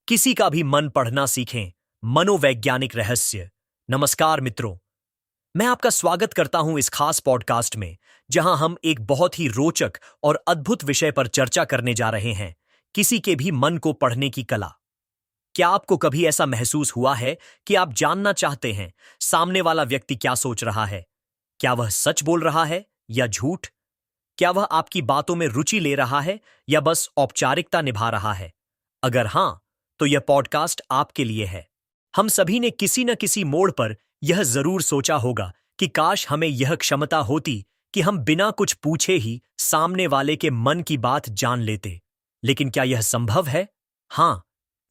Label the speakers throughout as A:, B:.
A: किसी का भी मन पढ़ना सीखें। मनोवैज्ञानिक रहस्य। नमस्कार मित्रों, मैं आपका स्वागत करता हूं इस खास पॉडकास्ट में, जहां हम एक बहुत ही रोचक और अद्भुत विषय पर चर्चा करने जा रहे हैं। किसी के भी मन को पढ़ने की कला। क्या आपको कभी ऐसा महसूस हुआ है कि आप जानना चाहते हैं सामने वाला व्यक्ति क्या सोच रहा है? क्या वह सच बोल रहा है या झूठ? क्या वह आपकी बातों में रुचि ले रहा है या बस औपचारिकता निभा रहा है? अगर हां, तो यह पॉडकास्ट आपके लिए है। हम सभी ने किसी न किसी मोड़ पर यह जरूर सोचा होगा कि काश हमें यह क्षमता होती कि हम बिना कुछ पूछे ही सामने वाले के मन की बात जान लेते। लेकिन क्या यह संभव है? हां,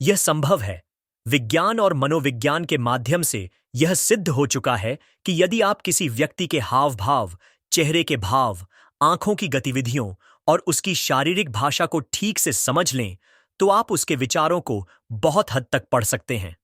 A: यह संभव है। विज्ञान और मनोविज्ञान के माध्यम से यह सिद्ध हो चुका है कि यदि आप किसी व्यक्ति के हाव भाव, चेहरे के भाव, आंखों की गतिविधियों और उसकी शारीरिक भाषा को ठीक से समझ लें, तो आप उसके विचारों को बहुत हद तक पढ़ सकते हैं।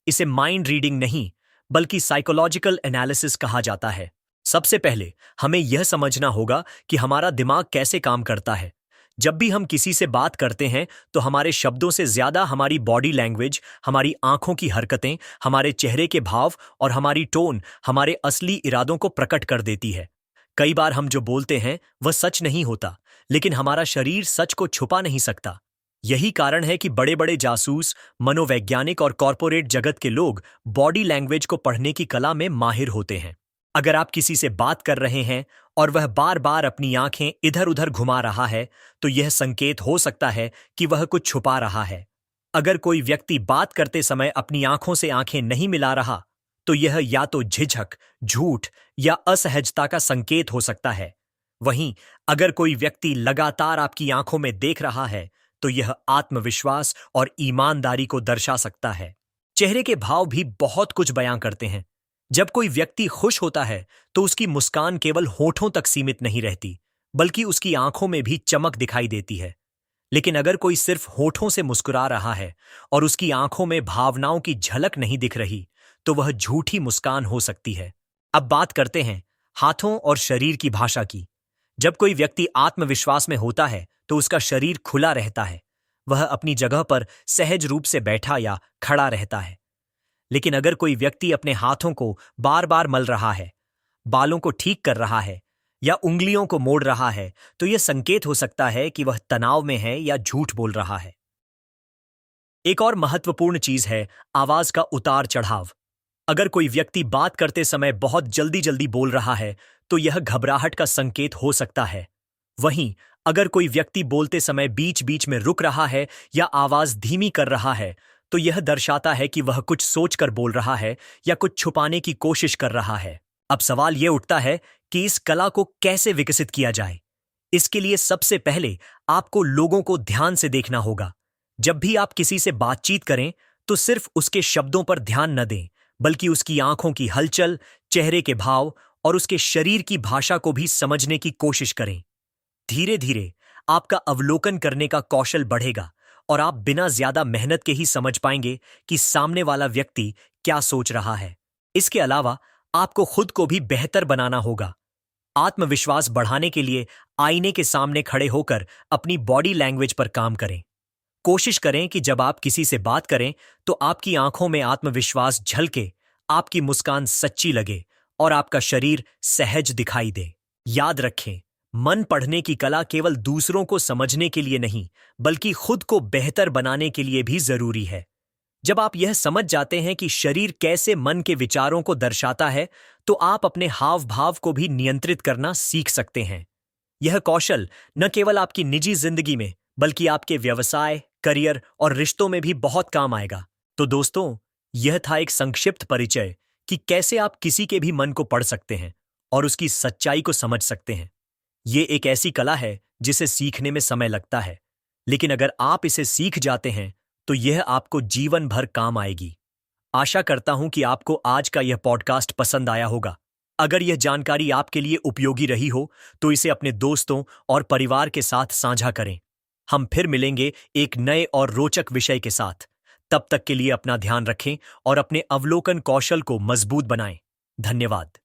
A: इसे माइंड रीडिंग नहीं, बल्कि साइकोलॉजिकल एनालिसिस कहा जाता है। सबसे पहले हमें यह समझना होगा कि हमारा दिमाग कैसे काम करता है। जब भी हम किसी से बात करते हैं, तो हमारे शब्दों से ज्यादा हमारी बॉडी लैंग्वेज, हमारी आंखों की हरकतें, हमारे चेहरे के भाव और हमारी टोन हमारे असली इरादों को प्रकट कर देती है। कई बार हम जो बोलते हैं वह सच नहीं होता, लेकिन हमारा शरीर सच को छुपा नहीं सकता। यही कारण है कि बड़े बड़े जासूस, मनोवैज्ञानिक और कॉरपोरेट जगत के लोग बॉडी लैंग्वेज को पढ़ने की कला में माहिर होते हैं। अगर आप किसी से बात कर रहे हैं और वह बार बार अपनी आंखें इधर उधर घुमा रहा है, तो यह संकेत हो सकता है कि वह कुछ छुपा रहा है। अगर कोई व्यक्ति बात करते समय अपनी आंखों से आंखें नहीं मिला रहा, तो यह या तो झिझक, झूठ या असहजता का संकेत हो सकता है। वहीं अगर कोई व्यक्ति लगातार आपकी आंखों में देख रहा है, तो यह आत्मविश्वास और ईमानदारी को दर्शा सकता है। चेहरे के भाव भी बहुत कुछ बयां करते हैं। जब कोई व्यक्ति खुश होता है, तो उसकी मुस्कान केवल होठों तक सीमित नहीं रहती, बल्कि उसकी आंखों में भी चमक दिखाई देती है। लेकिन अगर कोई सिर्फ होठों से मुस्कुरा रहा है और उसकी आंखों में भावनाओं की झलक नहीं दिख रही, तो वह झूठी मुस्कान हो सकती है। अब बात करते हैं हाथों और शरीर की भाषा की। जब कोई व्यक्ति आत्मविश्वास में होता है, तो उसका शरीर खुला रहता है। वह अपनी जगह पर सहज रूप से बैठा या खड़ा रहता है। लेकिन अगर कोई व्यक्ति अपने हाथों को बार बार मल रहा है, बालों को ठीक कर रहा है या उंगलियों को मोड़ रहा है, तो यह संकेत हो सकता है कि वह तनाव में है या झूठ बोल रहा है। एक और महत्वपूर्ण चीज है आवाज का उतार चढ़ाव। अगर कोई व्यक्ति बात करते समय बहुत जल्दी जल्दी बोल रहा है, तो यह घबराहट का संकेत हो सकता है। वहीं अगर कोई व्यक्ति बोलते समय बीच बीच में रुक रहा है या आवाज धीमी कर रहा है, तो यह दर्शाता है कि वह कुछ सोचकर बोल रहा है या कुछ छुपाने की कोशिश कर रहा है। अब सवाल यह उठता है कि इस कला को कैसे विकसित किया जाए। इसके लिए सबसे पहले आपको लोगों को ध्यान से देखना होगा। जब भी आप किसी से बातचीत करें, तो सिर्फ उसके शब्दों पर ध्यान न दें, बल्कि उसकी आंखों की हलचल, चेहरे के भाव और उसके शरीर की भाषा को भी समझने की कोशिश करें। धीरे धीरे आपका अवलोकन करने का कौशल बढ़ेगा और आप बिना ज्यादा मेहनत के ही समझ पाएंगे कि सामने वाला व्यक्ति क्या सोच रहा है। इसके अलावा आपको खुद को भी बेहतर बनाना होगा। आत्मविश्वास बढ़ाने के लिए आईने के सामने खड़े होकर अपनी बॉडी लैंग्वेज पर काम करें। कोशिश करें कि जब आप किसी से बात करें, तो आपकी आंखों में आत्मविश्वास झलके, आपकी मुस्कान सच्ची लगे और आपका शरीर सहज दिखाई दे। याद रखें, मन पढ़ने की कला केवल दूसरों को समझने के लिए नहीं, बल्कि खुद को बेहतर बनाने के लिए भी जरूरी है। जब आप यह समझ जाते हैं कि शरीर कैसे मन के विचारों को दर्शाता है, तो आप अपने हाव भाव को भी नियंत्रित करना सीख सकते हैं। यह कौशल न केवल आपकी निजी जिंदगी में, बल्कि आपके व्यवसाय, करियर और रिश्तों में भी बहुत काम आएगा। तो दोस्तों, यह था एक संक्षिप्त परिचय कि कैसे आप किसी के भी मन को पढ़ सकते हैं और उसकी सच्चाई को समझ सकते हैं। ये एक ऐसी कला है जिसे सीखने में समय लगता है, लेकिन अगर आप इसे सीख जाते हैं, तो यह आपको जीवन भर काम आएगी। आशा करता हूं कि आपको आज का यह पॉडकास्ट पसंद आया होगा। अगर यह जानकारी आपके लिए उपयोगी रही हो, तो इसे अपने दोस्तों और परिवार के साथ साझा करें। हम फिर मिलेंगे एक नए और रोचक विषय के साथ। तब तक के लिए अपना ध्यान रखें और अपने अवलोकन कौशल को मजबूत बनाएं। धन्यवाद।